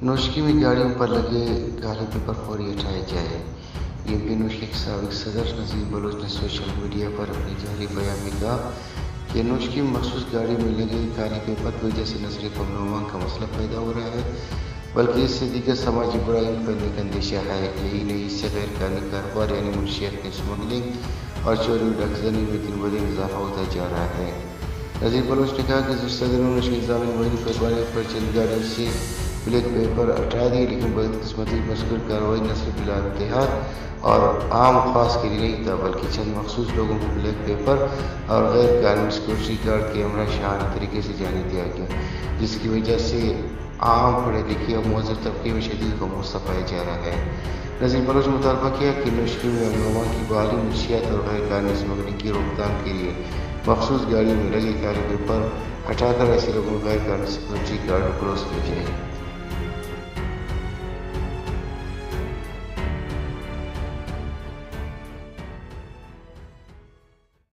نوشکی میں گاڑیوں پر لگے کالے پیپر فوری ہٹائے جائے۔ یہ بھی نوشکی کے سابق صدر نذیر بلوچ نے سوشل میڈیا پر اپنے جاری بیان میں کہا کہ نوشکی میں مخصوص گاڑی میں لگے کالے پیپر کی وجہ سے نہ صرف امن و امان کا مسئلہ پیدا ہو رہا ہے بلکہ اس سے دیگر سماجی برائیوں پھیلنے کا اندیشہ ہے۔ یہی نہیں، اس سے غیر قانونی کاروبار یعنی منشیات کی اسمگلنگ اور چوری و ڈاکوزنی میں دن بدن اضافہ ہوتا جا رہا ہے۔ نذیر بلوچ نے کہا کہ صدر نوشکی نظام مہینے پیمانے پر چند گاڑیوں سے بلیک پیپر ہٹا دیے، لیکن بدقسمتی مذکور کارروائی نہ صرف بلادیہات اور عام خاص کے لیے نہیں تھا بلکہ چند مخصوص لوگوں کو بلیک پیپر اور غیر قانونی سیکورٹی گارڈ کے ہمراہ شاہانہ طریقے سے جانے دیا گیا، جس کی وجہ سے عام پڑھے لکھے اور معذر طبقے میں شدید غم پایا جا رہا ہے۔ نذیر بلوچ نے مطالبہ کیا کہ نوشکی میں امن و امان کی بحالی، منشیات اور غیر قانونی اسمگلنگ کی روک تھام کے لیے مخصوص گاڑیوں میں لگے کالے پیپر ہٹا کر ایسے لوگوں کو غیر قانونی سیکورٹی گارڈ کلوز کیا جائے۔